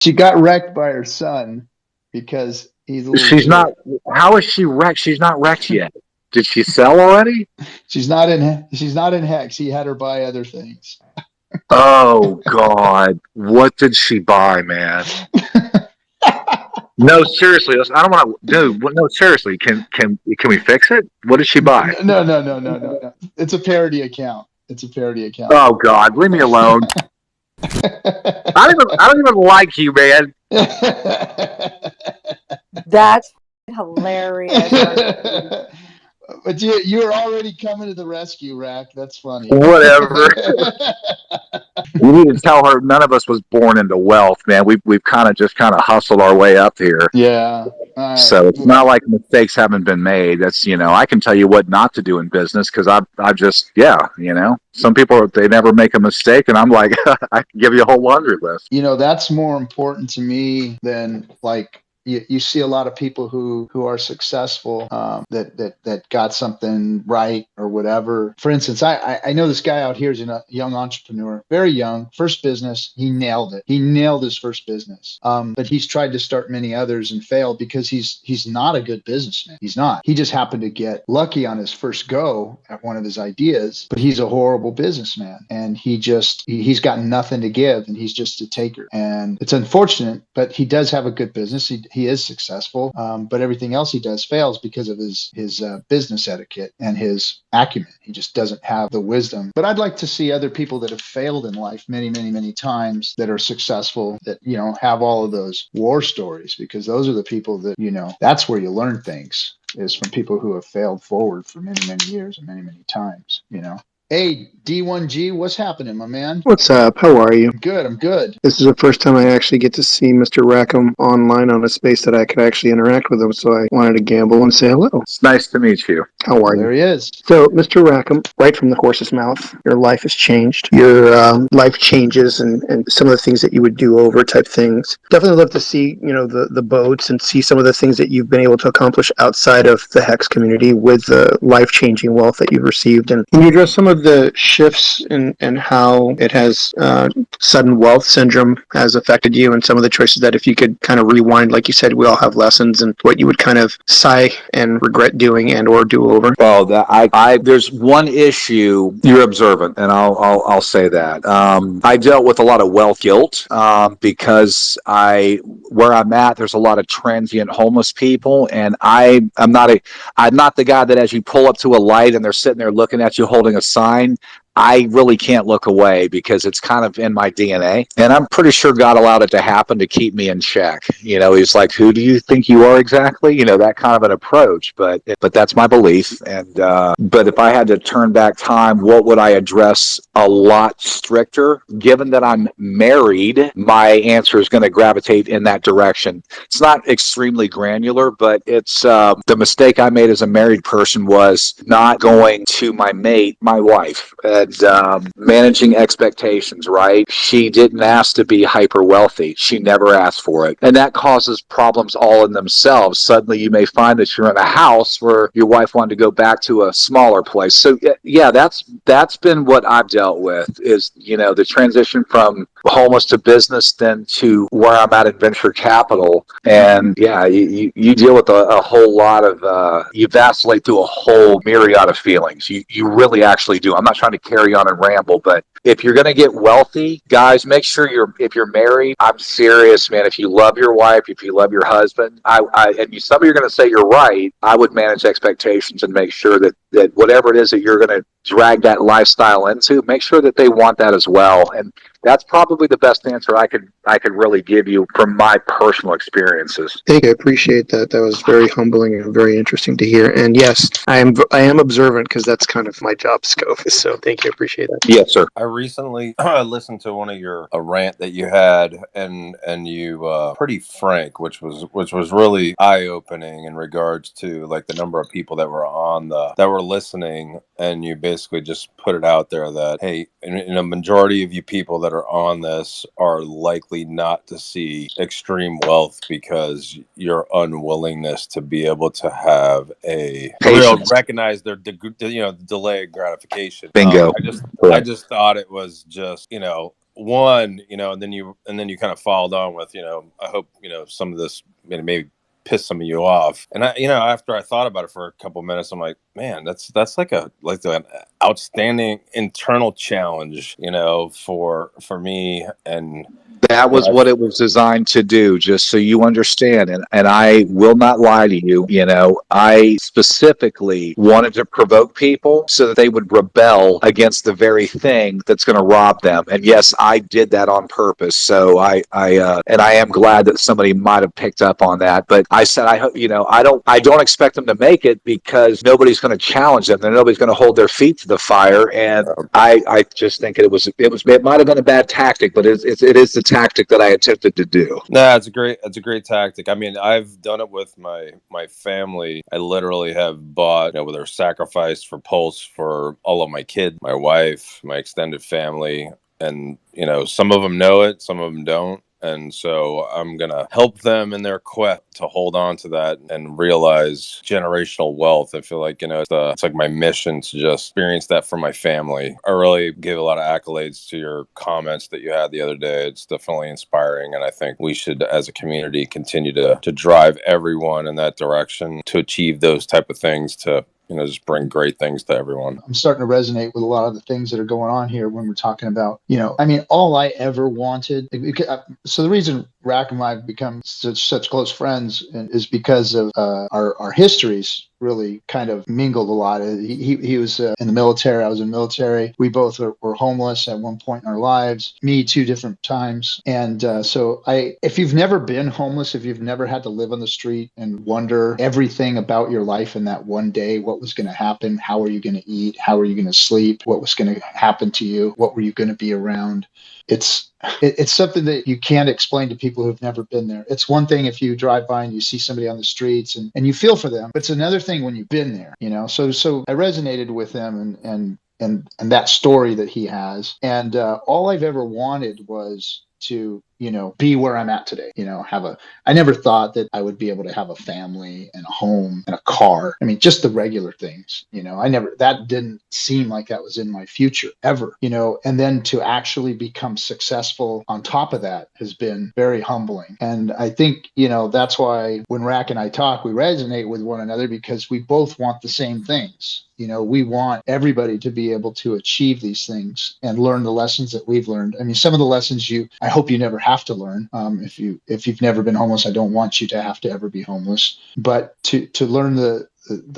She got wrecked by her son because he's a little She's not. short. How is she wrecked? She's not wrecked yet. Did she sell already? She's not in hex. He had her buy other things. Oh God! What did she buy, man? No, seriously. I don't want to. Dude, no, seriously. Can we fix it? What did she buy? No, no, no, no, no, no. It's a parody account. It's a parody account. Oh God, leave me alone. I don't even like you, man. That's hilarious, RG. But you were already coming to the rescue, Rack. That's funny. Whatever. We need to tell her none of us was born into wealth, man. We've kind of hustled our way up here. Yeah. All right. So it's not like mistakes haven't been made. That's, I can tell you what not to do in business because I just, some people, they never make a mistake. And I'm like, I can give you a whole laundry list. That's more important to me than like you see a lot of people who are successful that got something right or whatever. For instance, I know this guy out here is a young entrepreneur, very young, first business. He nailed it. He nailed his first business. But he's tried to start many others and failed because he's not a good businessman. He's not. He just happened to get lucky on his first go at one of his ideas, but he's a horrible businessman, and he's got nothing to give, and he's just a taker. And it's unfortunate, but he does have a good business. He is successful, but everything else he does fails because of his business etiquette and his acumen. He just doesn't have the wisdom. But I'd like to see other people that have failed in life many, many, many times that are successful, that have all of those war stories, because those are the people that that's where you learn things, is from people who have failed forward for many, many years and many, many times. Hey, D1G, what's happening, my man? What's up? How are you? Good, I'm good. This is the first time I actually get to see Mr. Rackham online on a space that I could actually interact with him, so I wanted to gamble and say hello. It's nice to meet you. How are There you? he is. So, Mr. Rackham, right from the horse's mouth, your life has changed. Your life changes and some of the things that you would do over type things. Definitely love to see, the boats and see some of the things that you've been able to accomplish outside of the Hex community with the life-changing wealth that you've received. And can you address some of the shifts and how it has sudden wealth syndrome has affected you, and some of the choices that, if you could kind of rewind, like you said, we all have lessons, and what you would kind of sigh and regret doing and or do over? Well, there's one issue. You're observant, and I'll say that. I dealt with a lot of wealth guilt because where I'm at, there's a lot of transient homeless people, and I'm not the guy that, as you pull up to a light and they're sitting there looking at you holding a sign, I really can't look away because it's kind of in my DNA. And I'm pretty sure God allowed it to happen to keep me in check. He's like, who do you think you are exactly? That kind of an approach. But that's my belief. And but if I had to turn back time, what would I address a lot stricter? Given that I'm married, my answer is going to gravitate in that direction. It's not extremely granular, but it's the mistake I made as a married person was not going to my mate, my wife, and managing expectations, right? She didn't ask to be hyper wealthy. She never asked for it. And that causes problems all in themselves. Suddenly you may find that you're in a house where your wife wanted to go back to a smaller place. So yeah, that's been what I've dealt with, is, the transition from homeless to business, then to where I'm at in venture capital. And yeah, you deal with a whole lot of, you vacillate through a whole myriad of feelings. You really actually do. I'm not trying to carry on and ramble, but if you're going to get wealthy, guys, make sure if you're married, I'm serious, man. If you love your wife, if you love your husband, some of you are going to say you're right. I would manage expectations and make sure that whatever it is that you're going to drag that lifestyle into, make sure that they want that as well. And that's probably the best answer I could really give you from my personal experiences. Thank you. I appreciate that. That was very humbling and very interesting to hear. And yes, I am observant because that's kind of my job scope. So thank you. I appreciate that. Yes, sir. I recently listened to one of a rant that you had, and you pretty frank, which was really eye opening in regards to like the number of people that were listening, and you basically just put it out there that, hey, in a majority of you people that are on this are likely not to see extreme wealth because your unwillingness to be able to have a real recognize their delayed gratification. Bingo. I just thought it was just one, and then you kind of followed on with, I hope, some of this maybe piss some of you off. And after I thought about it for a couple of minutes, I'm like, man, that's like an outstanding internal challenge, for me. And that was what it was designed to do, just so you understand. And I will not lie to you. I specifically wanted to provoke people so that they would rebel against the very thing that's going to rob them. And yes, I did that on purpose. So and I am glad that somebody might have picked up on that. But I said, I hope, I don't expect them to make it because nobody's going to challenge them. And nobody's going to hold their feet to the fire. And I just think it might have been a bad tactic, but it is the tactic that I attempted to do. No, it's a great tactic. I mean, I've done it with my family. I literally have bought, with our sacrifice for Pulse for all of my kids, my wife, my extended family, and some of them know it, some of them don't. And so I'm going to help them in their quest to hold on to that and realize generational wealth. I feel like, it's like my mission to just experience that for my family. I really give a lot of accolades to your comments that you had the other day. It's definitely inspiring. And I think we should, as a community, continue to drive everyone in that direction to achieve those type of things, to just bring great things to everyone. I'm starting to resonate with a lot of the things that are going on here when we're talking about, all I ever wanted. So the reason Rackham and I have become such close friends is because of our histories really kind of mingled a lot. He was in the military. I was in the military. We both were homeless at one point in our lives, me 2 different times. And so if you've never been homeless, if you've never had to live on the street and wonder everything about your life in that one day, what was going to happen, how are you going to eat, how are you going to sleep, what was going to happen to you, what were you going to be around? It's something that you can't explain to people who've never been there. It's one thing if you drive by and you see somebody on the streets and you feel for them, but it's another thing when you've been there, So I resonated with him and that story that he has. And all I've ever wanted was to, be where I'm at today, I never thought that I would be able to have a family and a home and a car. I mean, just the regular things, that didn't seem like that was in my future ever, and then to actually become successful on top of that has been very humbling. And I think, that's why when Rack and I talk, we resonate with one another because we both want the same things. We want everybody to be able to achieve these things and learn the lessons that we've learned. I mean, some of the lessons I hope you never have to learn. If you've never been homeless, I don't want you to have to ever be homeless. But to learn the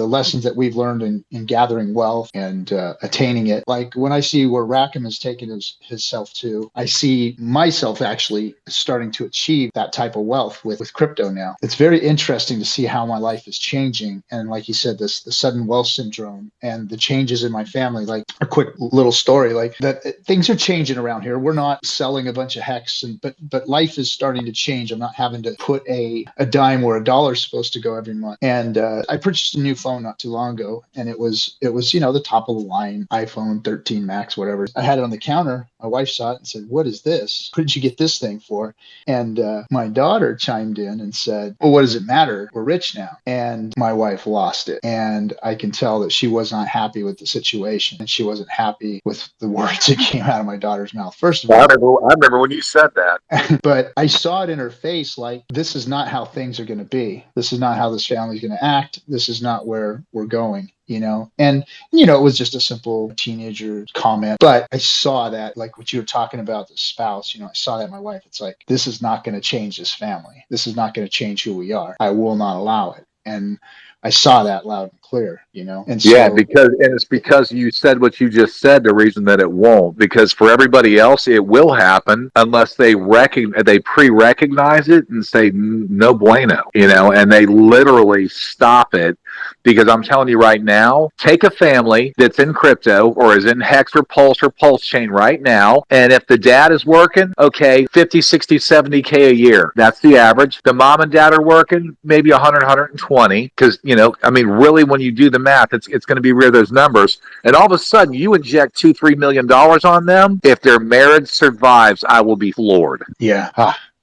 lessons that we've learned in gathering wealth and attaining it. Like when I see where Rackham has taken himself to, I see myself actually starting to achieve that type of wealth with crypto now. It's very interesting to see how my life is changing. And like you said, the sudden wealth syndrome and the changes in my family. Like a quick little story, like that things are changing around here. We're not selling a bunch of hex, but life is starting to change. I'm not having to put a dime where a dollar is supposed to go every month. And I purchased a new phone not too long ago, and it was the top of the line iPhone 13 Max, whatever. I had it on the counter. My wife saw it and said, "What is this? What did you get this thing for?" And my daughter chimed in and said, "Well, what does it matter? We're rich now." And my wife lost it, and I can tell that she was not happy with the situation, and she wasn't happy with the words that came out of my daughter's mouth. First of all, I remember when you said that. But I saw it in her face, like, this is not how things are going to be. This is not how this family is going to act. This is not where we're going, And, it was just a simple teenager comment. But I saw that, like what you were talking about, the spouse, I saw that in my wife. It's like, this is not going to change this family. This is not going to change who we are. I will not allow it. And I saw that loud and clear, And so, it's because you said what you just said, the reason that it won't, because for everybody else, it will happen unless they pre-recognize it and say, no bueno, and they literally stop it. Because I'm telling you right now, take a family that's in crypto or is in Hex or Pulsechain right now. And if the dad is working, okay, 50, 60, 70K a year. That's the average. The mom and dad are working maybe 100, 120. Because, really, when you do the math, it's going to be rear those numbers. And all of a sudden, you inject $2-3 million on them. If their marriage survives, I will be floored. Yeah.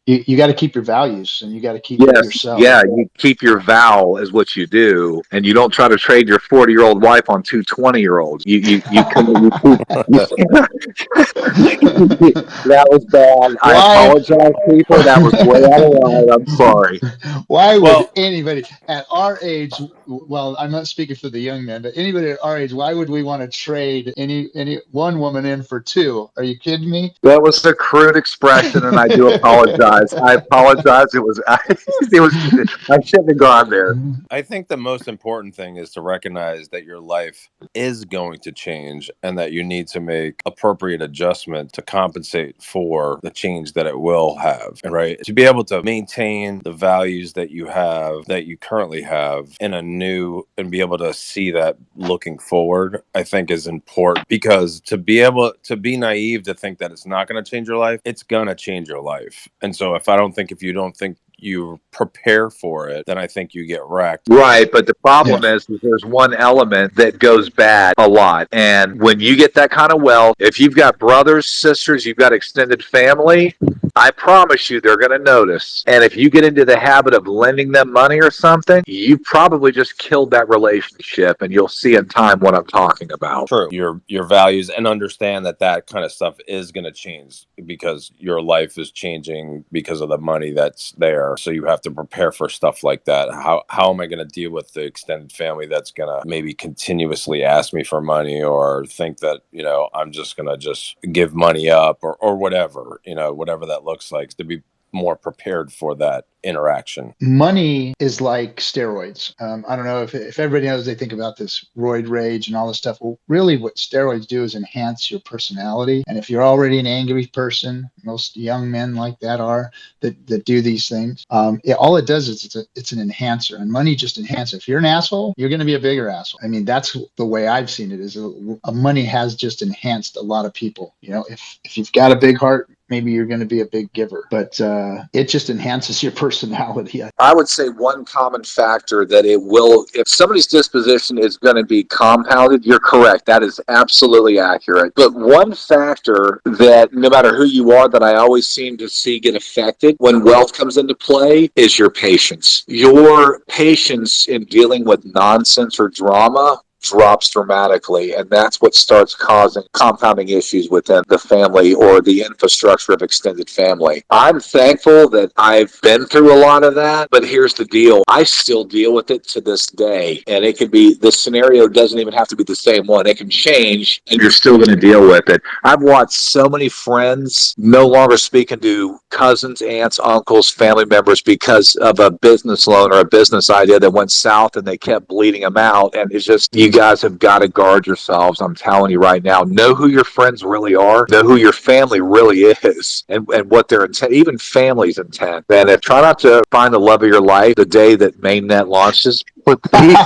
you got to keep your values and you got to keep Yes, yourself. yeah, you keep your vow is what you do, and you don't try to trade your 40-year-old wife on two 20-year-olds. That was bad. I Why? apologize, people. That was way out of line. I'm sorry. Why would Well, anybody at our age? Well, I'm not speaking for the young men, but anybody at our age, why would we want to trade any one woman in for two? Are you kidding me? That was a crude expression, and I do apologize. I apologize. It was, it was. I shouldn't have gone there. I think the most important thing is to recognize that your life is going to change and that you need to make appropriate adjustment to compensate for the change that it will have. And right, to be able to maintain the values that you have, that you currently have in a new, and be able to see that looking forward, I think is important, because to be able to be naive to think that it's not going to change your life, it's going to change your life. And so if you don't think you prepare for it, then I think you get wrecked. Right, but the problem Yeah. is there's one element that goes bad a lot. And when you get that kind of wealth, if you've got brothers, sisters, you've got extended family, I promise you they're going to notice. And if you get into the habit of lending them money or something, you probably just killed that relationship, and you'll see in time what I'm talking about. True. Your values, and understand that that kind of stuff is going to change because your life is changing because of the money that's there. So you have to prepare for stuff like that. How am I going to deal with the extended family that's going to maybe continuously ask me for money, or think that, I'm just going to just give money up, or whatever, whatever that looks like, to be more prepared for that interaction. Money is like steroids. I don't know if everybody knows, they think about this roid rage and all this stuff. Well, really what steroids do is enhance your personality. And if you're already an angry person, most young men like that are, that do these things, all it does is it's an enhancer, and money just enhances. If you're an asshole, you're going to be a bigger asshole. I mean, that's the way I've seen it, is money has just enhanced a lot of people. If you've got a big heart, maybe you're going to be a big giver, but it just enhances your personality. I would say one common factor that it will, if somebody's disposition is going to be compounded, you're correct. That is absolutely accurate. But one factor that no matter who you are, that I always seem to see get affected when wealth comes into play is your patience. Your patience in dealing with nonsense or drama drops dramatically, and that's what starts causing compounding issues within the family or the infrastructure of extended family. I'm thankful that I've been through a lot of that, but here's the deal. I still deal with it to this day, and it can be, the scenario doesn't even have to be the same one. It can change, and you're still going to deal with it. I've watched so many friends no longer speaking to cousins, aunts, uncles, family members because of a business loan or a business idea that went south, and they kept bleeding them out. And it's just, you guys have got to guard yourselves. I'm telling you right now, know who your friends really are, know who your family really is, and what their intent, even family's intent. And try not to find the love of your life the day that mainnet launches. Please.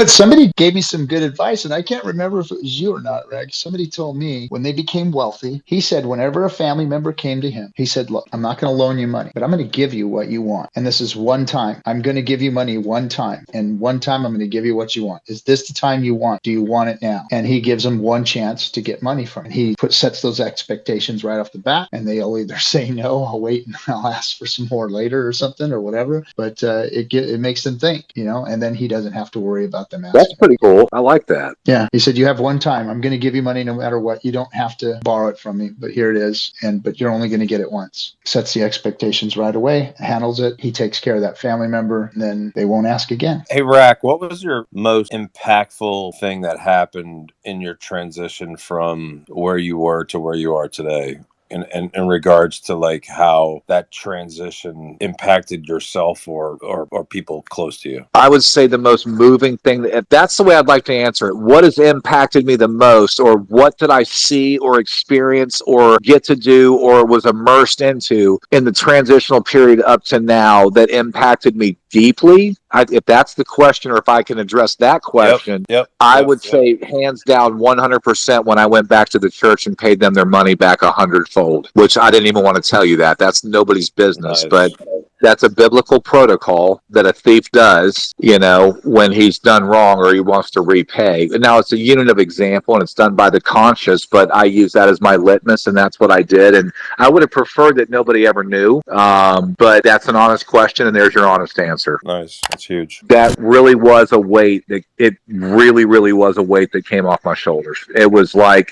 Somebody gave me some good advice, and I can't remember if it was you or not, Rex. Somebody told me when they became wealthy, he said whenever a family member came to him, he said, look, I'm not going to loan you money, but I'm going to give you what you want. And this is one time. I'm going to give you money one time. And one time I'm going to give you what you want. Is this the time you want? Do you want it now? And he gives them one chance to get money from it. He sets those expectations right off the bat, and they'll either say no, I'll wait and I'll ask for some more later or something or whatever. But it makes them think, and then he doesn't have to worry about them asking. That's pretty cool. I like that. Yeah. He said, you have one time. I'm going to give you money no matter what. You don't have to borrow it from me, but here it is. But you're only going to get it once. Sets the expectations right away, handles it. He takes care of that family member, and then they won't ask again. Hey, Rack, what was your most impactful thing that happened in your transition from where you were to where you are today? In regards to like how that transition impacted yourself or people close to you? I would say the most moving thing, if that's the way I'd like to answer it, what has impacted me the most, or what did I see or experience or get to do or was immersed into in the transitional period up to now that impacted me deeply? If that's the question, or if I can address that question, I would say hands down 100% when I went back to the church and paid them their money back 100-fold, which I didn't even want to tell you that. That's nobody's business. Nice. But That's a biblical protocol that a thief does, when he's done wrong or he wants to repay. Now, it's a unit of example and it's done by the conscious, but I use that as my litmus, and that's what I did. And I would have preferred that nobody ever knew, but that's an honest question, and there's your honest answer. Nice. That's huge. That really was a weight. It really, really was a weight that came off my shoulders. It was like,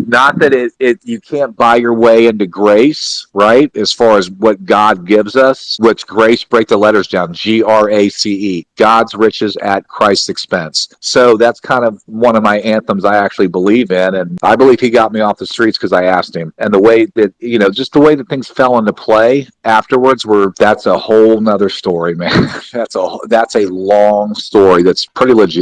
not that you can't buy your way into grace, right? As far as what God gives us, which grace, break the letters down, GRACE, God's riches at Christ's expense. So that's kind of one of my anthems I actually believe in. And I believe he got me off the streets because I asked him. And the way that, just the way that things fell into play afterwards that's a whole nother story, man. That's a long story that's pretty legit.